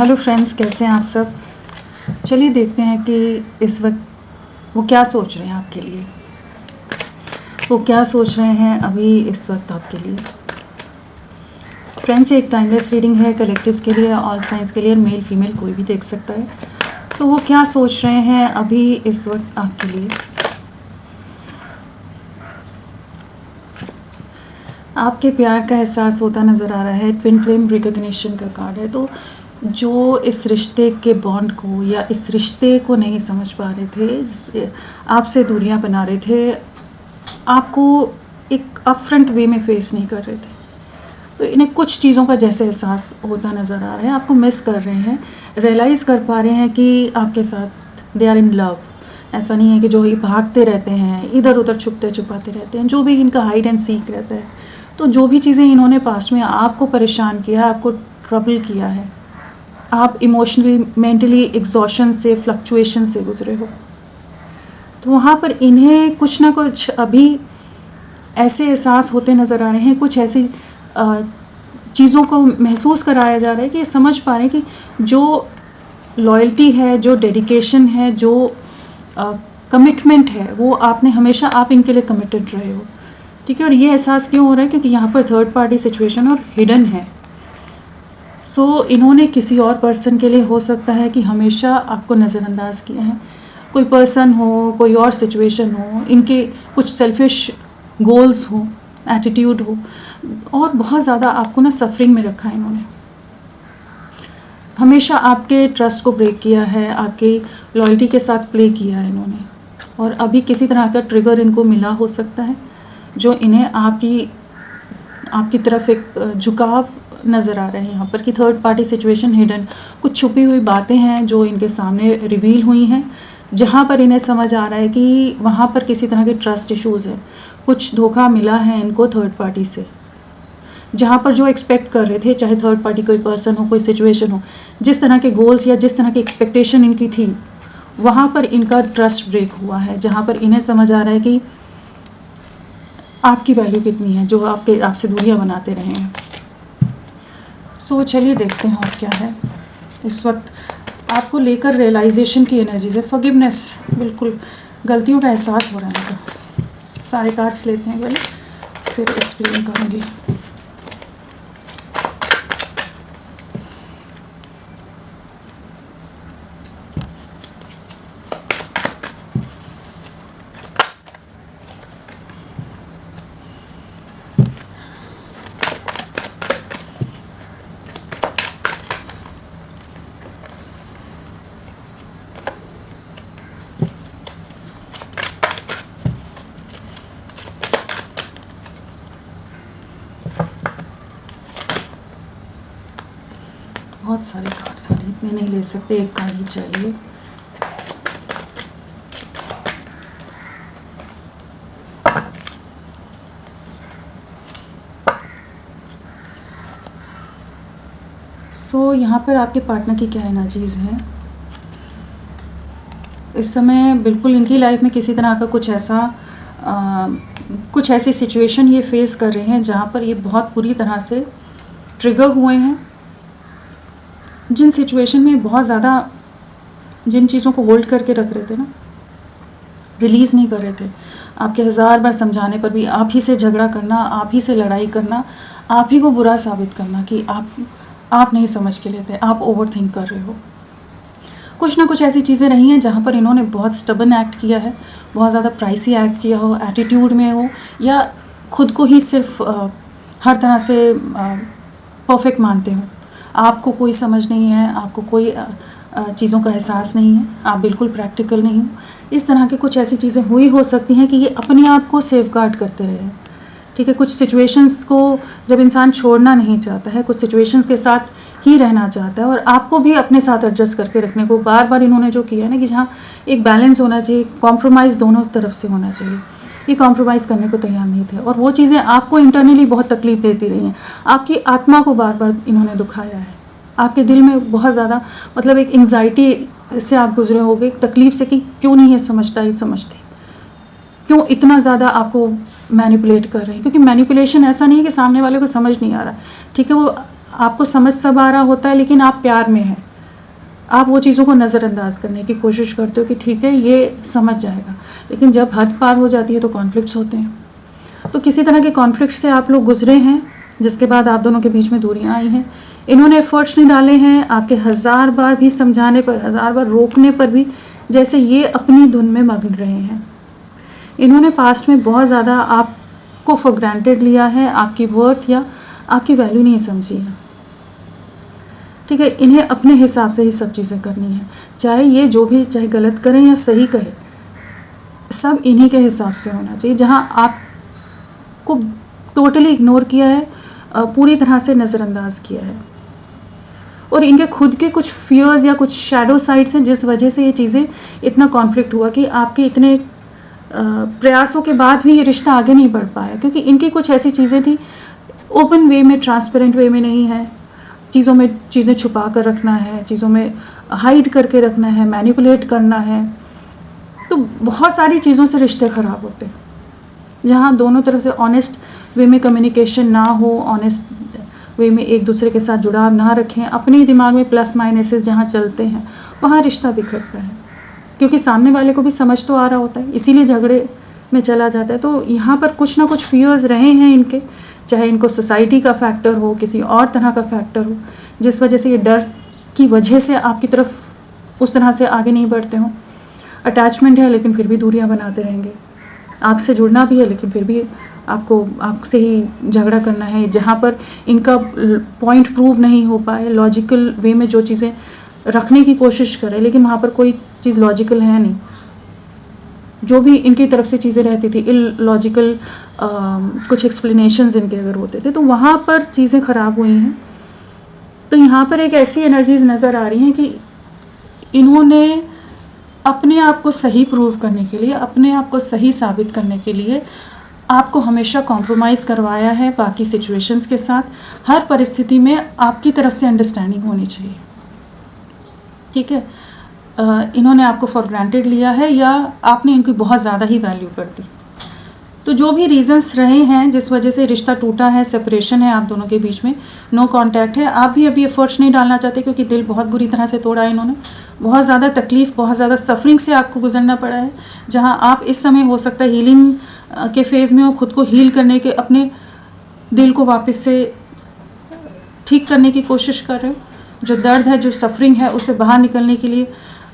Hello friends, कैसे हैं आप सब। चलिए देखते हैं कि इस वक्त वो क्या सोच रहे हैं आपके लिए, वो क्या सोच रहे हैं अभी इस वक्त आपके लिए। फ्रेंड्स, एक टाइमलेस रीडिंग है, कलेक्टिव्स के लिए, ऑल साइंस के लिए, मेल फीमेल कोई भी देख सकता है। तो वो क्या सोच रहे हैं अभी इस वक्त आपके लिए। आपके प्यार का एहसास होता नज़र आ रहा है। ट्विन फ्लेम रिकॉग्निशन का कार्ड है। तो जो इस रिश्ते के बॉन्ड को या इस रिश्ते को नहीं समझ पा रहे थे, आपसे दूरियां बना रहे थे, आपको एक अपफ्रंट वे में फेस नहीं कर रहे थे, तो इन्हें कुछ चीज़ों का जैसे एहसास होता नज़र आ रहा है। आपको मिस कर रहे हैं, रियलाइज़ कर पा रहे हैं कि आपके साथ दे आर इन लव। ऐसा नहीं है कि जो ये भागते रहते हैं, इधर उधर छुपते छुपाते रहते हैं, जो भी इनका हाइड एंड सीक रहता है। तो जो भी चीज़ें इन्होंने पास्ट में आपको परेशान किया, आपको ट्रबल किया है, आप इमोशनली मेंटली एग्जॉशन से, फ्लक्चुएशन से गुजरे हो, तो वहाँ पर इन्हें कुछ ना कुछ अभी ऐसे एहसास होते नज़र आ रहे हैं। कुछ ऐसी चीज़ों को महसूस कराया जा रहा है कि ये समझ पा रहे हैं कि जो लॉयल्टी है, जो डेडिकेशन है, जो कमिटमेंट है, वो आपने हमेशा, आप इनके लिए कमिटेड रहे हो। ठीक है। और ये एहसास क्यों हो रहा है, क्योंकि यहाँ पर थर्ड पार्टी सिचुएशन और हिडन है। सो इन्होंने किसी और पर्सन के लिए हो सकता है कि हमेशा आपको नज़रअंदाज किया है। कोई पर्सन हो, कोई और सिचुएशन हो, इनके कुछ सेल्फिश गोल्स हो, एटीट्यूड हो, और बहुत ज़्यादा आपको ना सफरिंग में रखा है इन्होंने। हमेशा आपके ट्रस्ट को ब्रेक किया है, आपके लॉयल्टी के साथ प्ले किया है इन्होंने, और अभी किसी तरह का ट्रिगर इनको मिला हो सकता है जो इन्हें आपकी तरफ एक झुकाव नज़र आ रहे हैं यहाँ पर कि थर्ड पार्टी सिचुएशन, हिडन, कुछ छुपी हुई बातें हैं जो इनके सामने रिवील हुई हैं, जहाँ पर इन्हें समझ आ रहा है कि वहाँ पर किसी तरह के ट्रस्ट इश्यूज़ हैं, कुछ धोखा मिला है इनको थर्ड पार्टी से। जहाँ पर जो एक्सपेक्ट कर रहे थे, चाहे थर्ड पार्टी कोई पर्सन हो, कोई सिचुएशन हो, जिस तरह के गोल्स या जिस तरह की एक्सपेक्टेशन इनकी थी, वहाँ पर इनका ट्रस्ट ब्रेक हुआ है। जहाँ पर इन्हें समझ आ रहा है कि आपकी वैल्यू कितनी है, जो आपसे दूरियां बनाते रहे हैं। सो चलिए देखते हैं और क्या है इस वक्त आपको लेकर। रियलाइजेशन की एनर्जी से, फॉरगिवनेस, बिल्कुल गलतियों का एहसास हो रहा है इनको। सारे कार्ड्स लेते हैं पहले, फिर एक्सप्लेन करूँगी। बहुत सारे कार्ड्स आ रहे हैं, इतने नहीं ले सकते, एक कार्ड ही चाहिए। सो यहाँ पर आपके पार्टनर की क्या एनर्जीज़ हैं इस समय। बिल्कुल इनकी लाइफ में किसी तरह का कुछ ऐसी सिचुएशन ये फेस कर रहे हैं जहाँ पर ये बहुत बुरी तरह से ट्रिगर हुए हैं। जिन सिचुएशन में बहुत ज़्यादा जिन चीज़ों को होल्ड करके रख रहे थे ना, रिलीज़ नहीं कर रहे थे, आपके 1000 बार समझाने पर भी आप ही से झगड़ा करना, आप ही से लड़ाई करना, आप ही को बुरा साबित करना कि आप नहीं समझ के लेते, आप ओवर थिंक कर रहे हो। कुछ ना कुछ ऐसी चीज़ें रही हैं जहाँ पर इन्होंने बहुत स्टबन एक्ट किया है, बहुत ज़्यादा प्राइसी एक्ट किया हो, एटीट्यूड में हो, या खुद को ही सिर्फ हर तरह से परफेक्ट मानते हो। आपको कोई समझ नहीं है, आपको कोई चीज़ों का एहसास नहीं है, आप बिल्कुल प्रैक्टिकल नहीं हो। इस तरह की कुछ ऐसी चीज़ें हुई हो सकती हैं कि ये अपने आप को सेफगार्ड करते रहे। ठीक है। कुछ सिचुएशंस को जब इंसान छोड़ना नहीं चाहता है, कुछ सिचुएशंस के साथ ही रहना चाहता है, और आपको भी अपने साथ एडजस्ट करके रखने को बार बार इन्होंने जो किया है ना, कि जहाँ एक बैलेंस होना चाहिए, कॉम्प्रोमाइज़ दोनों तरफ से होना चाहिए, ये कॉम्प्रोमाइज़ करने को तैयार नहीं थे, और वो चीज़ें आपको इंटरनली बहुत तकलीफ देती रही हैं। आपकी आत्मा को बार बार इन्होंने दुखाया है, आपके दिल में बहुत ज़्यादा, मतलब एक एंग्जाइटी से आप गुजरे होगे, एक तकलीफ से कि क्यों नहीं है समझता, ये समझते क्यों इतना ज़्यादा आपको मैनिपुलेट कर रहे हैं। क्योंकि मैनिपुलेशन ऐसा नहीं है कि सामने वाले को समझ नहीं आ रहा, ठीक है, वो आपको समझ सब आ रहा होता है, लेकिन आप प्यार में हैं, आप वो चीज़ों को नज़रअंदाज करने की कोशिश करते हो कि ठीक है ये समझ जाएगा, लेकिन जब हद पार हो जाती है तो कॉन्फ्लिक्ट्स होते हैं। तो किसी तरह के कॉन्फ्लिक्ट से आप लोग गुजरे हैं, जिसके बाद आप दोनों के बीच में दूरियां आई हैं। इन्होंने एफर्ट्स नहीं डाले हैं, आपके 1000 बार भी समझाने पर, 1000 बार रोकने पर भी जैसे ये अपनी धुन में मग्न रहे हैं। इन्होंने पास्ट में बहुत ज़्यादा आपको फॉर ग्रांटेड लिया है, आपकी वर्थ या आपकी वैल्यू नहीं समझी है। ठीक है, इन्हें अपने हिसाब से ही सब चीज़ें करनी है, चाहे ये जो भी, चाहे गलत करें या सही कहे, सब इन्हीं के हिसाब से होना चाहिए। जहाँ आपको टोटली इग्नोर किया है, पूरी तरह से नज़रअंदाज किया है, और इनके खुद के कुछ फियर्स या कुछ शैडो साइड्स हैं जिस वजह से ये चीज़ें इतना कॉन्फ्लिक्ट हुआ कि आपके इतने प्रयासों के बाद भी ये रिश्ता आगे नहीं बढ़ पाया, क्योंकि इनकी कुछ ऐसी चीज़ें थी ओपन वे में, ट्रांसपेरेंट वे में नहीं है। चीज़ों में चीज़ें छुपा कर रखना है, चीज़ों में हाइड करके रखना है, मैनिपुलेट करना है, तो बहुत सारी चीज़ों से रिश्ते ख़राब होते हैं। जहाँ दोनों तरफ से ऑनेस्ट वे में कम्युनिकेशन ना हो, ऑनेस्ट वे में एक दूसरे के साथ जुड़ाव ना रखें, अपने दिमाग में प्लस माइनसेस जहाँ चलते हैं, वहाँ रिश्ता बिखरता है, क्योंकि सामने वाले को भी समझ तो आ रहा होता है, इसीलिए झगड़े में चला जाता है। तो यहाँ पर कुछ ना कुछ फियर्स रहे हैं इनके, चाहे इनको सोसाइटी का फैक्टर हो, किसी और तरह का फैक्टर हो, जिस वजह से ये डर की वजह से आपकी तरफ उस तरह से आगे नहीं बढ़ते हों। अटैचमेंट है लेकिन फिर भी दूरियां बनाते रहेंगे, आपसे जुड़ना भी है लेकिन फिर भी आपको आपसे ही झगड़ा करना है। जहाँ पर इनका पॉइंट प्रूव नहीं हो पाए, लॉजिकल वे में जो चीज़ें रखने की कोशिश करें, लेकिन वहाँ पर कोई चीज़ लॉजिकल है नहीं। जो भी इनकी तरफ से चीज़ें रहती थी इलॉजिकल, कुछ एक्सप्लेनेशंस इनके अगर होते थे, तो वहाँ पर चीज़ें ख़राब हुई हैं। तो यहाँ पर एक ऐसी एनर्जीज नज़र आ रही हैं कि इन्होंने अपने आप को सही प्रूव करने के लिए, अपने आप को सही साबित करने के लिए आपको हमेशा कॉम्प्रोमाइज़ करवाया है बाकी सिचुएशंस के साथ। हर परिस्थिति में आपकी तरफ से अंडरस्टैंडिंग होनी चाहिए, ठीक है। इन्होंने आपको फॉर ग्रांटेड लिया है या आपने इनकी बहुत ज़्यादा ही वैल्यू कर दी। तो जो भी रीज़न्स रहे हैं जिस वजह से रिश्ता टूटा है, सेपरेशन है आप दोनों के बीच में, नो कांटेक्ट है, आप भी अभी एफर्ट्स नहीं डालना चाहते क्योंकि दिल बहुत बुरी तरह से तोड़ा है इन्होंने। बहुत ज़्यादा तकलीफ़, बहुत ज़्यादा सफरिंग से आपको गुजरना पड़ा है, जहाँ आप इस समय हो सकता है हीलिंग के फेज़ में हो, खुद को हील करने के, अपने दिल को वापस से ठीक करने की कोशिश कर रहे हो। जो दर्द है, जो सफरिंग है, उससे बाहर निकलने के लिए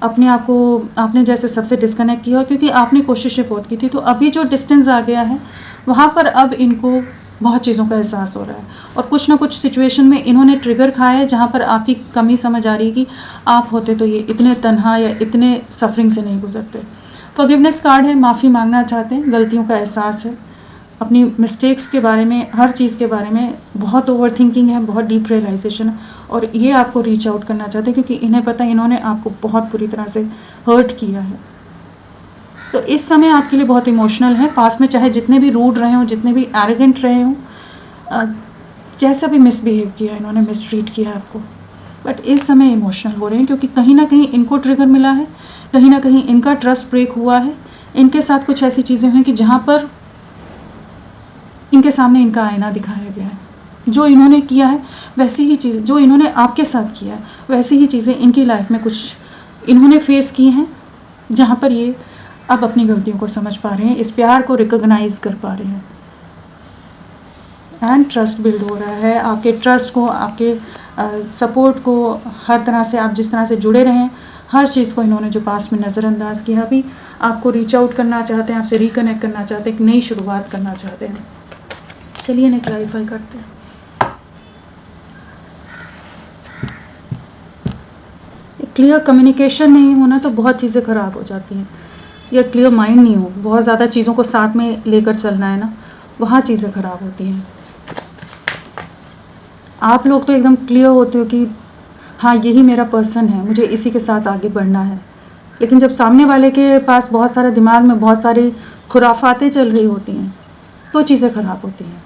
अपने आप को आपने जैसे सबसे डिस्कनेक्ट किया, क्योंकि आपने कोशिशें बहुत की थी। तो अभी जो डिस्टेंस आ गया है वहाँ पर अब इनको बहुत चीज़ों का एहसास हो रहा है, और कुछ ना कुछ सिचुएशन में इन्होंने ट्रिगर खाया है जहाँ पर आपकी कमी समझ आ रही है कि आप होते तो ये इतने तन्हा या इतने सफरिंग से नहीं गुजरते। फॉरगिवनेस कार्ड है, माफ़ी मांगना चाहते हैं, गलतियों का एहसास है, अपनी मिस्टेक्स के बारे में, हर चीज़ के बारे में बहुत ओवर थिंकिंग है, बहुत डीप रियलाइजेशन है, और ये आपको रीच आउट करना चाहते हैं क्योंकि इन्हें पता है इन्होंने आपको बहुत बुरी तरह से हर्ट किया है। तो इस समय आपके लिए बहुत इमोशनल है। पास्ट में चाहे जितने भी रूड रहे हों, जितने भी एरोगेंट रहे हों, जैसा भी मिसबिहेव किया है इन्होंने, मिसट्रीट किया है आपको, बट इस समय इमोशनल हो रहे हैं क्योंकि कहीं ना कहीं इनको ट्रिगर मिला है, कहीं ना कहीं इनका ट्रस्ट ब्रेक हुआ है, इनके साथ कुछ ऐसी चीज़ें हुई कि जहाँ पर इनके सामने इनका आईना दिखाया गया है। जो इन्होंने किया है वैसी ही चीज़ें, जो इन्होंने आपके साथ किया है वैसी ही चीज़ें इनकी लाइफ में कुछ इन्होंने फेस की हैं, जहाँ पर ये अब अपनी गलतियों को समझ पा रहे हैं, इस प्यार को रिकॉग्नाइज कर पा रहे हैं, एंड ट्रस्ट बिल्ड हो रहा है। आपके ट्रस्ट को, आपके सपोर्ट को, हर तरह से आप जिस तरह से जुड़े रहें, हर चीज़ को इन्होंने जो पास में नज़रअंदाज किया, अभी आपको रीच आउट करना चाहते हैं, आपसे रिकनेक्ट करना चाहते हैं, एक नई शुरुआत करना चाहते हैं। चलिए इन्हें क्लैरिफाई करते हैं। क्लियर कम्युनिकेशन नहीं होना तो बहुत चीज़ें ख़राब हो जाती हैं, या क्लियर माइंड नहीं हो, बहुत ज़्यादा चीज़ों को साथ में लेकर चलना है ना, वहाँ चीज़ें ख़राब होती हैं। आप लोग तो एकदम क्लियर होते हो कि हाँ यही मेरा पर्सन है, मुझे इसी के साथ आगे बढ़ना है, लेकिन जब सामने वाले के पास बहुत सारा दिमाग में बहुत सारी खुराफातें चल रही होती हैं तो चीज़ें ख़राब होती हैं।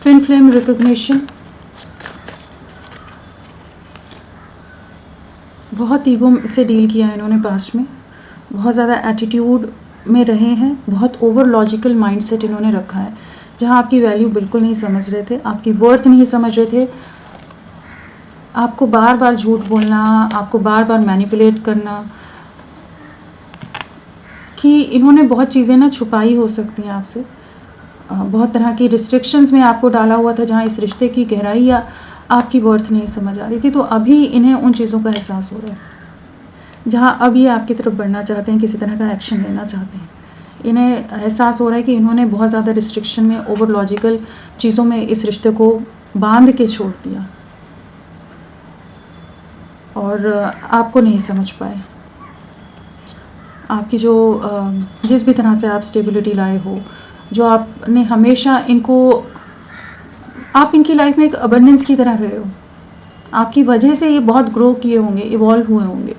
ट्विन फ्लेम रिकॉग्निशन, बहुत ईगो से डील किया है इन्होंने पास्ट में, बहुत ज़्यादा एटीट्यूड में रहे हैं, बहुत ओवर लॉजिकल माइंडसेट इन्होंने रखा है, जहाँ आपकी वैल्यू बिल्कुल नहीं समझ रहे थे, आपकी वर्थ नहीं समझ रहे थे, आपको बार बार झूठ बोलना, आपको बार बार मैनिपुलेट करना, कि इन्होंने बहुत चीज़ें ना छुपाई हो सकती हैं आपसे। बहुत तरह की रिस्ट्रिक्शंस में आपको डाला हुआ था, जहाँ इस रिश्ते की गहराई या आपकी वर्थ नहीं समझ आ रही थी। तो अभी इन्हें उन चीज़ों का एहसास हो रहा है, जहाँ अब ये आपकी तरफ बढ़ना चाहते हैं, किसी तरह का एक्शन लेना चाहते हैं। इन्हें एहसास हो रहा है कि इन्होंने बहुत ज़्यादा रिस्ट्रिक्शन में, ओवर लॉजिकल चीज़ों में इस रिश्ते को बांध के छोड़ दिया और आपको नहीं समझ पाए। आपकी जो जिस भी तरह से आप स्टेबिलिटी लाए हो, जो आपने हमेशा इनको, आप इनकी लाइफ में एक अबंडेंस की तरह रहे हो। आपकी वजह से ये बहुत ग्रो किए होंगे, इवॉल्व हुए होंगे,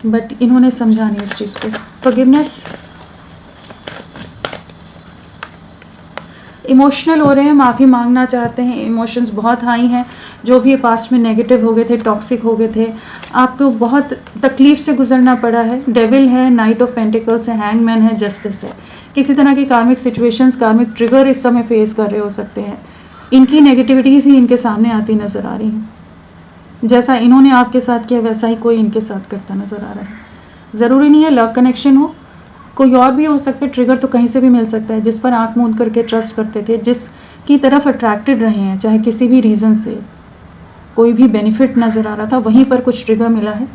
बट इन्होंने समझा नहीं उस चीज़ को। फॉरगिवनेस, इमोशनल हो रहे हैं, माफ़ी मांगना चाहते हैं, इमोशंस बहुत हाई हैं। जो भी ये पास्ट में नेगेटिव हो गए थे, टॉक्सिक हो गए थे, आपको बहुत तकलीफ़ से गुजरना पड़ा है। डेविल है, नाइट ऑफ पेंटिकल्स है, हैंगमैन है, जस्टिस है। किसी तरह की कार्मिक सिचुएशंस, कार्मिक ट्रिगर इस समय फेस कर रहे हो सकते हैं। इनकी नेगेटिविटीज़ ही इनके सामने आती नज़र आ रही हैं। जैसा इन्होंने आपके साथ किया वैसा ही कोई इनके साथ करता नज़र आ रहा है। ज़रूरी नहीं है लव कनेक्शन हो, कोई और भी हो सकता है। ट्रिगर तो कहीं से भी मिल सकता है। जिस पर आंख मूंद करके ट्रस्ट करते थे, जिसकी तरफ अट्रैक्टेड रहे हैं, चाहे किसी भी रीज़न से कोई भी बेनिफिट नज़र आ रहा था, वहीं पर कुछ ट्रिगर मिला है,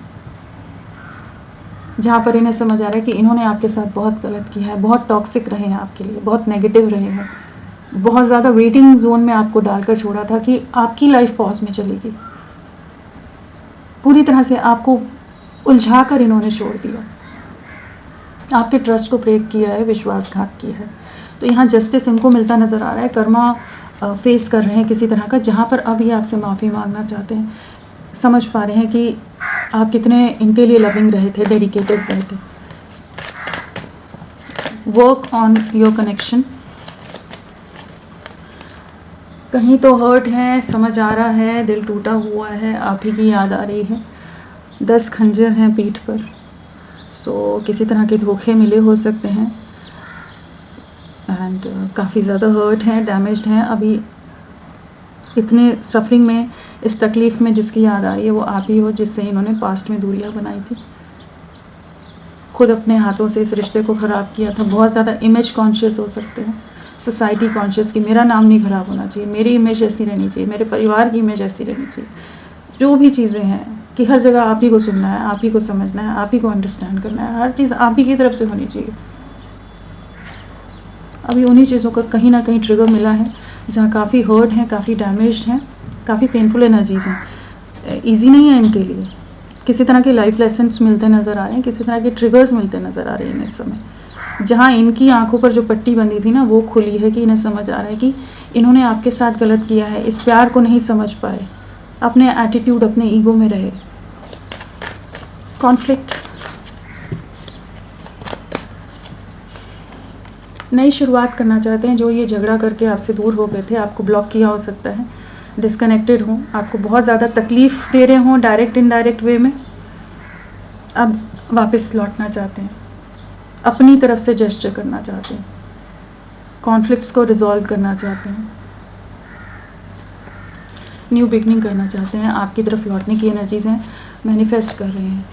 जहाँ पर इन्हें समझ आ रहा है कि इन्होंने आपके साथ बहुत गलत किया है, बहुत टॉक्सिक रहे हैं आपके लिए, बहुत नेगेटिव रहे हैं, बहुत ज़्यादा वेटिंग जोन में आपको डालकर छोड़ा था कि आपकी लाइफ पॉज में चलेगी। पूरी तरह से आपको उलझा कर इन्होंने छोड़ दिया, आपके ट्रस्ट को ब्रेक किया है, विश्वासघात किया है। तो यहाँ जस्टिस इनको मिलता नज़र आ रहा है। कर्मा फेस कर रहे हैं किसी तरह का, जहाँ पर अब ये आपसे माफ़ी मांगना चाहते हैं। समझ पा रहे हैं कि आप कितने इनके लिए लविंग रहे थे, डेडिकेटेड रहे थे। Work on your connection. कहीं तो हर्ट है, समझ आ रहा है, दिल टूटा हुआ है, आप ही की याद आ रही है। 10 खंजर हैं पीठ पर। सो किसी तरह के धोखे मिले हो सकते हैं एंड काफ़ी ज़्यादा हर्ट हैं, डैमेज्ड हैं। अभी इतने सफरिंग में, इस तकलीफ़ में जिसकी याद आ रही है वो आप ही हो, जिससे इन्होंने पास्ट में दूरियां बनाई थी। खुद अपने हाथों से इस रिश्ते को ख़राब किया था। बहुत ज़्यादा इमेज कॉन्शियस हो सकते हैं, सोसाइटी कॉन्शियस कि मेरा नाम नहीं ख़राब होना चाहिए, मेरी इमेज ऐसी रहनी चाहिए, मेरे परिवार की इमेज ऐसी रहनी चाहिए। जो भी चीज़ें हैं कि हर जगह आप ही को सुनना है, आप ही को समझना है, आप ही को अंडरस्टैंड करना है, हर चीज़ आप ही की तरफ से होनी चाहिए। अभी उन्हीं चीज़ों का कहीं ना कहीं ट्रिगर मिला है, जहाँ काफ़ी हर्ट हैं, काफ़ी डैमेज्ड हैं, काफ़ी पेनफुल एनर्जीज़ हैं। ईजी नहीं है इनके लिए। किसी तरह के लाइफ लेसन्स मिलते नज़र आ रहे हैं, किसी तरह के ट्रिगर्स मिलते नज़र आ रहे हैं इस समय। जहाँ इनकी आंखों पर जो पट्टी बंधी थी ना, वो खुली है कि इन्हें समझ आ रहा है कि इन्होंने आपके साथ गलत किया है, इस प्यार को नहीं समझ पाए, अपने एटीट्यूड, अपने ईगो में रहे। कॉन्फ्लिक्ट, नई शुरुआत करना चाहते हैं। जो ये झगड़ा करके आपसे दूर हो गए थे, आपको ब्लॉक किया हो सकता है, डिस्कनेक्टेड हों, आपको बहुत ज़्यादा तकलीफ़ दे रहे हों डायरेक्ट इनडायरेक्ट वे में, अब वापस लौटना चाहते हैं, अपनी तरफ से जेस्चर करना चाहते हैं, कॉन्फ्लिक्ट्स को रिजॉल्व करना चाहते हैं, न्यू बिगनिंग करना चाहते हैं। आपकी तरफ लौटने की एनर्जीज़ हैं, मैनिफेस्ट कर रहे हैं।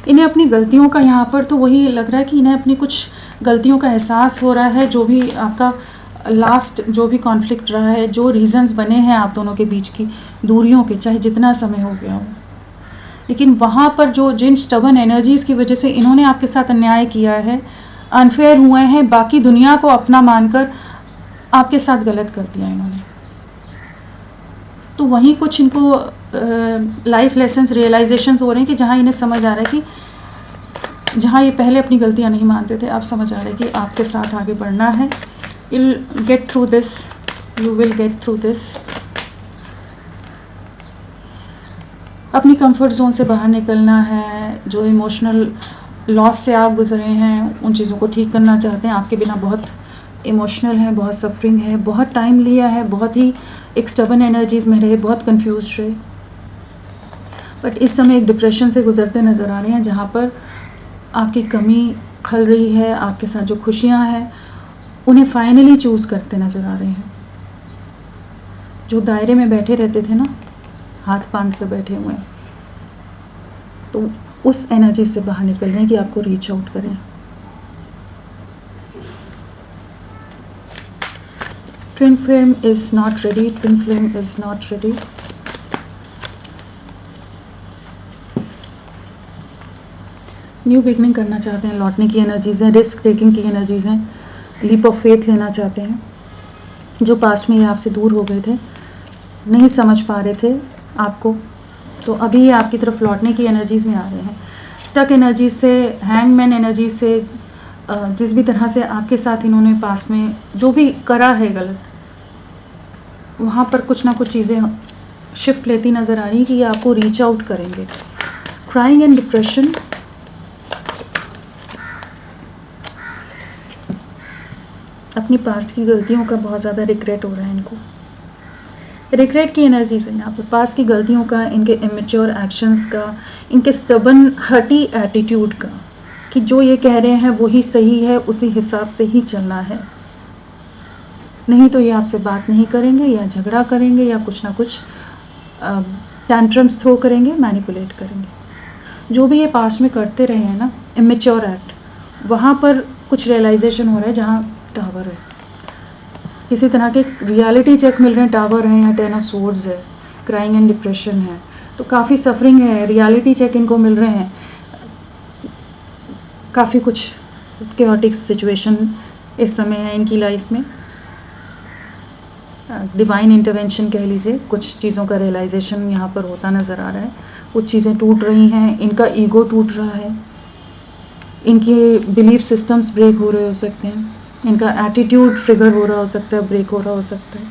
इन्हें अपनी गलतियों का, यहाँ पर तो वही लग रहा है कि इन्हें अपनी कुछ गलतियों का एहसास हो रहा है। जो भी आपका लास्ट जो भी कॉन्फ्लिक्ट रहा है, जो रीज़न्स बने हैं आप दोनों के बीच की दूरियों के, चाहे जितना समय हो गया हो, लेकिन वहाँ पर जो जिन स्टबन एनर्जीज़ की वजह से इन्होंने आपके साथ अन्याय किया है, अनफेयर हुए हैं, बाकी दुनिया को अपना मानकर आपके साथ गलत कर दिया इन्होंने, तो वहीं कुछ इनको लाइफ लेसन्स, रियलाइजेशंस हो रहे हैं कि जहाँ इन्हें समझ आ रहा है कि जहाँ ये पहले अपनी गलतियाँ नहीं मानते थे, अब समझ आ रहा है कि आपके साथ आगे बढ़ना है। You'll get through this, you will get through this। अपनी कंफर्ट जोन से बाहर निकलना है। जो इमोशनल लॉस से आप गुजरे हैं, उन चीज़ों को ठीक करना चाहते हैं। आपके बिना बहुत इमोशनल है, बहुत सफरिंग है, बहुत टाइम लिया है, बहुत ही एक स्टबन एनर्जीज़ में रहे, बहुत कंफ्यूज रहे, बट इस समय एक डिप्रेशन से गुजरते नज़र आ रहे हैं, जहाँ पर आपकी कमी खल रही है। आपके साथ जो खुशियाँ हैं उन्हें फाइनली चूज़ करते नज़र आ रहे हैं। जो दायरे में बैठे रहते थे ना, हाथ बांध के बैठे हुए हैं, तो उस एनर्जी से बाहर निकल रहे हैं कि आपको रीच आउट करें। Twin flame is not ready, twin flame is not ready. New beginning करना चाहते हैं, लौटने की एनर्जीज़ हैं, रिस्क टेकिंग की एनर्जीज़ हैं, लीप ऑफ फेथ लेना चाहते हैं। जो पास्ट में ये आपसे दूर हो गए थे, नहीं समझ पा रहे थे आपको, तो अभी ये आपकी तरफ लौटने की एनर्जीज़ में आ रहे हैं। स्टक एनर्जी से, हैंगमैन एनर्जी से, जिस भी तरह से आपके साथ इन्होंने पास्ट में जो भी करा है गलत, वहाँ पर कुछ ना कुछ चीज़ें शिफ्ट लेती नज़र आ रही कि ये आपको रीच आउट करेंगे। क्राइंग एंड डिप्रेशन, अपनी पास्ट की गलतियों का बहुत ज़्यादा रिग्रेट हो रहा है इनको। रिग्रेट की एनर्जी से यहाँ पर पास्ट की गलतियों का, इनके इमेच्योर एक्शंस का, इनके स्टबन हर्टी एटीट्यूड का, कि जो ये कह रहे हैं वही सही है, उसी हिसाब से ही चलना है, नहीं तो ये आपसे बात नहीं करेंगे या झगड़ा करेंगे या कुछ ना कुछ टैंट्रम्स थ्रो करेंगे, मैनिपुलेट करेंगे। जो भी ये पास्ट में करते रहे हैं ना इमेच्योर एक्ट, वहाँ पर कुछ रियलाइजेशन हो रहा है। जहाँ टावर है, किसी तरह के रियलिटी चेक मिल रहे हैं, टावर है या 10 ऑफ स्वॉर्ड्स है, क्राइंग एंड डिप्रेशन है, तो काफ़ी सफरिंग है, रियलिटी चेक इनको मिल रहे हैं, काफ़ी कुछ कैओटिक सिचुएशन इस समय है इनकी लाइफ में। डिवाइन इंटरवेंशन कह लीजिए, कुछ चीज़ों का रियलाइजेशन यहाँ पर होता नज़र आ रहा है। कुछ चीज़ें टूट रही हैं, इनका ईगो टूट रहा है, इनके बिलीफ सिस्टम्स ब्रेक हो रहे हो सकते हैं, इनका एटीट्यूड ट्रिगर हो रहा हो सकता है, ब्रेक हो रहा हो सकता है।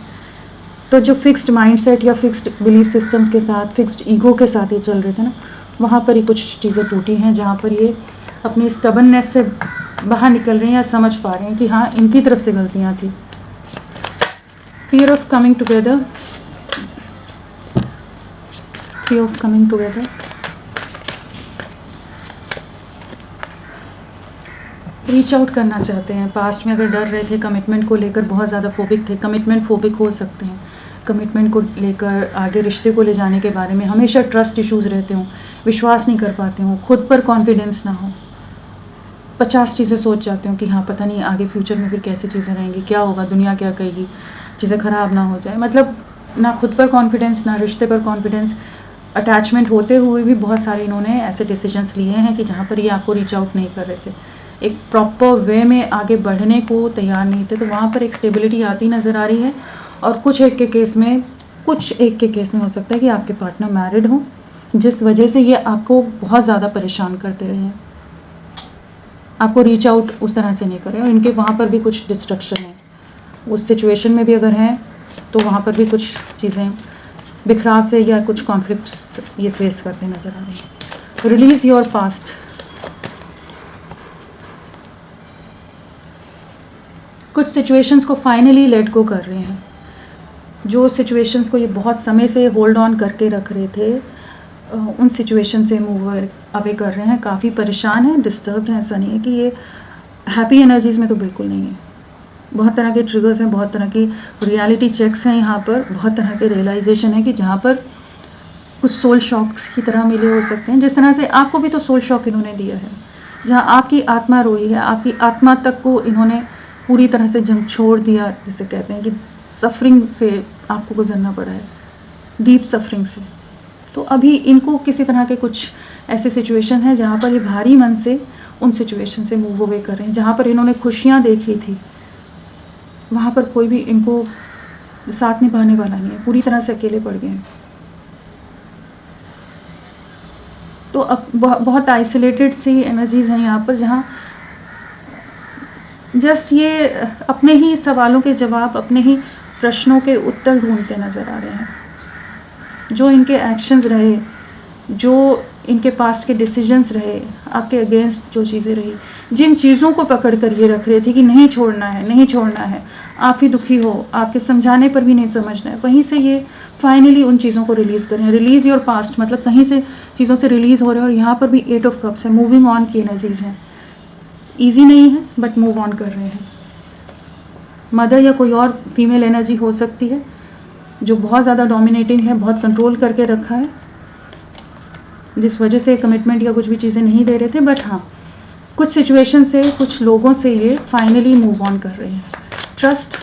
तो जो फिक्स्ड माइंडसेट या फिक्स्ड बिलीफ सिस्टम्स के साथ, फिक्स्ड ईगो के साथ ये चल रहे थे ना, वहाँ पर ही कुछ चीज़ें टूटी हैं, जहाँ पर ये अपनी स्टबननेस से बाहर निकल रहे हैं या समझ पा रहे हैं कि हाँ, इनकी तरफ से गलतियाँ थी। Fear of coming together, fear of coming together, reach out करना चाहते हैं। पास्ट में अगर डर रहे थे, कमिटमेंट को लेकर बहुत ज़्यादा फोबिक थे, कमिटमेंट फोबिक हो सकते हैं। कमिटमेंट को लेकर, आगे रिश्ते को ले जाने के बारे में हमेशा ट्रस्ट इश्यूज़ रहते हों, विश्वास नहीं कर पाते हों, खुद पर कॉन्फिडेंस ना हो, 50 चीज़ें सोच जाते हो कि हाँ पता नहीं आगे फ्यूचर में फिर कैसी चीज़ें रहेंगी, क्या होगा, दुनिया क्या कहेगी, चीज़ें ख़राब ना हो जाए। मतलब ना खुद पर कॉन्फिडेंस, ना रिश्ते पर कॉन्फिडेंस। अटैचमेंट होते हुए भी बहुत सारे इन्होंने ऐसे डिसीजंस लिए हैं कि जहाँ पर ये आपको रीच आउट नहीं कर रहे थे, एक प्रॉपर वे में आगे बढ़ने को तैयार नहीं थे, तो वहाँ पर एक स्टेबिलिटी आती नज़र आ रही है। और कुछ एक के केस में हो सकता है कि आपके पार्टनर मैरिड हो, जिस वजह से ये आपको बहुत ज़्यादा परेशान करते रहे हैं, आपको रीच आउट उस तरह से नहीं करें। और इनके वहाँ पर भी कुछ डिस्ट्रक्शन है, उस सिचुएशन में भी अगर हैं तो वहाँ पर भी कुछ चीज़ें बिखराव से या कुछ कॉन्फ्लिक्ट्स ये फेस करते नज़र आ रहे हैं। रिलीज़ योर पास्ट, कुछ सिचुएशंस को फाइनली लेट गो कर रहे हैं। जो सिचुएशंस को ये बहुत समय से होल्ड ऑन करके रख रहे थे, उन सिचुएशन से मूव अवे कर रहे हैं। काफ़ी परेशान हैं, डिस्टर्ब्ड हैं। ऐसा नहीं है कि ये हैप्पी एनर्जीज़ में तो बिल्कुल नहीं है। बहुत तरह के ट्रिगर्स हैं, बहुत तरह की रियलिटी चेक्स हैं यहाँ पर, बहुत तरह के रियलाइजेशन है कि जहाँ पर कुछ सोल शॉक्स की तरह मिले हो सकते हैं। जिस तरह से आपको भी तो सोल शॉक इन्होंने दिया है, जहाँ आपकी आत्मा रोई है, आपकी आत्मा तक को इन्होंने पूरी तरह से जंग छोड़ दिया, जिसे कहते हैं कि सफरिंग से आपको गुजरना पड़ा है, डीप सफरिंग से। तो अभी इनको किसी तरह के कुछ ऐसे सिचुएशन है जहाँ पर ये भारी मन से उन सिचुएशन से मूव अवे कर रहे हैं। जहाँ पर इन्होंने खुशियाँ देखी थी, वहाँ पर कोई भी इनको साथ निभाने वाला नहीं है, पूरी तरह से अकेले पड़ गए हैं। तो अब बहुत आइसोलेटेड सी एनर्जीज़ हैं यहाँ पर, जहाँ जस्ट ये अपने ही सवालों के जवाब, अपने ही प्रश्नों के उत्तर ढूंढते नज़र आ रहे हैं। जो इनके एक्शंस रहे, जो इनके पास्ट के डिसीजंस रहे, आपके अगेंस्ट जो चीज़ें रही, जिन चीज़ों को पकड़ कर ये रख रहे थे कि नहीं छोड़ना है, नहीं छोड़ना है, आप ही दुखी हो, आपके समझाने पर भी नहीं समझना है, वहीं से ये फाइनली उन चीज़ों को रिलीज़ करें। रिलीज़ योर पास्ट मतलब कहीं से चीज़ों से रिलीज़ हो रहे हैं। और यहाँ पर भी 8 ऑफ कप्स है, मूविंग ऑन की एनर्जीज़ हैं। ईजी नहीं है बट मूव ऑन कर रहे हैं। मदर या कोई और फीमेल एनर्जी हो सकती है, जो बहुत ज़्यादा डोमिनेटिंग है, बहुत कंट्रोल करके रखा है, जिस वजह से कमिटमेंट या कुछ भी चीज़ें नहीं दे रहे थे। बट हाँ, कुछ सिचुएशन से, कुछ लोगों से ये फाइनली मूव ऑन कर रहे हैं। ट्रस्ट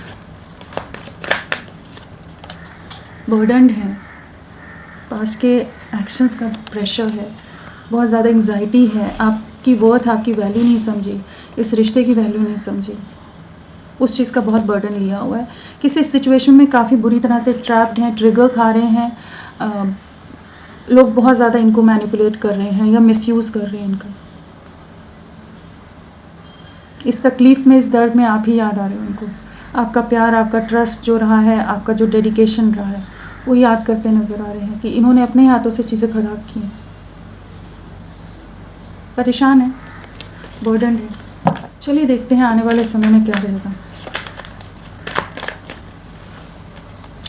बर्डन्ड है, पास्ट के एक्शंस का प्रेशर है, बहुत ज़्यादा एंग्जाइटी है, आपकी वर्थ, आपकी वैल्यू नहीं समझी, इस रिश्ते की वैल्यू नहीं समझी, उस चीज़ का बहुत बर्डन लिया हुआ है। किसी सिचुएशन में काफ़ी बुरी तरह से ट्रैप्ड हैं, ट्रिगर खा रहे हैं, लोग बहुत ज़्यादा इनको मैनिपुलेट कर रहे हैं या मिसयूज़ कर रहे हैं इनका। इस तकलीफ़ में, इस दर्द में आप ही याद आ रहे हो उनको। आपका प्यार, आपका ट्रस्ट जो रहा है, आपका जो डेडिकेशन रहा है, वो याद करते नज़र आ रहे हैं कि इन्होंने अपने हाथों से चीज़ें ख़राब की हैं। परेशान है, बर्डन है। चलिए देखते हैं आने वाले समय में क्या रहेगा।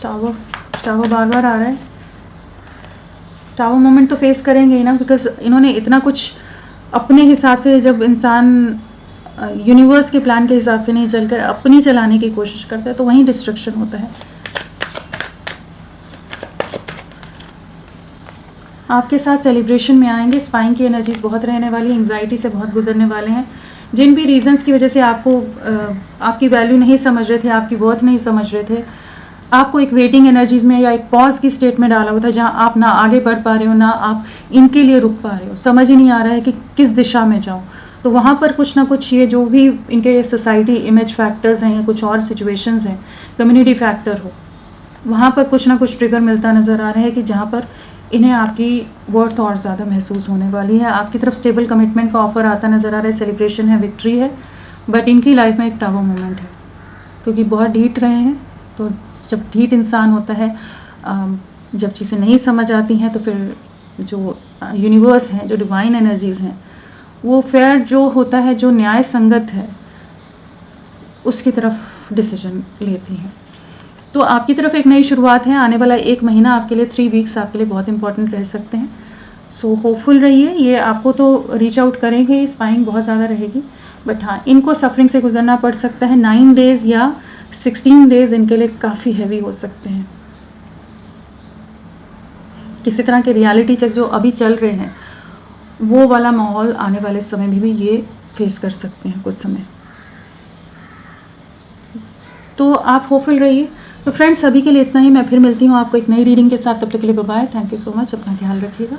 टावर बार बार आ रहा है। टावर मोमेंट तो फेस करेंगे ही ना, बिकॉज इन्होंने इतना कुछ अपने हिसाब से, जब इंसान यूनिवर्स के प्लान के हिसाब से नहीं चलकर अपनी चलाने की कोशिश करता है तो वहीं डिस्ट्रक्शन होता है। आपके साथ सेलिब्रेशन में आएंगे। स्पाइंग की एनर्जीज बहुत रहने वाली है, एंग्जाइटी से बहुत गुजरने वाले हैं। जिन भी रीजंस की वजह से आपको आपकी वैल्यू नहीं समझ रहे थे, आपकी वर्थ नहीं समझ रहे थे, आपको एक वेटिंग एनर्जीज़ में या एक पॉज की स्टेट में डाला हुआ था, जहाँ आप ना आगे बढ़ पा रहे हो, ना आप इनके लिए रुक पा रहे हो, समझ ही नहीं आ रहा है कि किस दिशा में जाओ। तो वहाँ पर कुछ ना कुछ ये जो भी इनके सोसाइटी इमेज फैक्टर्स हैं या कुछ और सिचुएशंस हैं, कम्युनिटी फैक्टर हो, वहाँ पर कुछ ना कुछ ट्रिगर मिलता नज़र आ रहा है कि जहाँ पर इन्हें आपकी वर्थ और ज़्यादा महसूस होने वाली है। आपकी तरफ स्टेबल कमिटमेंट का ऑफर आता नज़र आ रहा है, सेलिब्रेशन है, विक्ट्री है। बट इनकी लाइफ में एक टावर मोमेंट है, क्योंकि बहुत ढीठ रहे हैं। तो जब ढीठ इंसान होता है, जब चीज़ें नहीं समझ आती हैं, तो फिर जो यूनिवर्स हैं, जो डिवाइन एनर्जीज़ हैं, वो फेयर जो होता है, जो न्याय संगत है, उसकी तरफ डिसीजन लेती हैं। तो आपकी तरफ एक नई शुरुआत है। आने वाला 1 महीना आपके लिए, 3 वीक्स आपके लिए बहुत इंपॉर्टेंट रह सकते हैं। सो होपफुल रहिए। ये आपको तो रीच आउट करेंगे, स्पाइंग बहुत ज़्यादा रहेगी, बट हाँ, इनको सफरिंग से गुजरना पड़ सकता है। 9 डेज़ या 16 डेज़ इनके लिए काफ़ी हैवी हो सकते हैं। किसी तरह के रियलिटी चेक जो अभी चल रहे हैं, वो वाला माहौल आने वाले समय में भी ये फेस कर सकते हैं कुछ समय। तो आप होपफुल रहिए। तो फ्रेंड्स, अभी के लिए इतना ही। मैं फिर मिलती हूँ आपको एक नई रीडिंग के साथ। तब तक के लिए bye bye. Thank you so much. अपना ख्याल रखिएगा।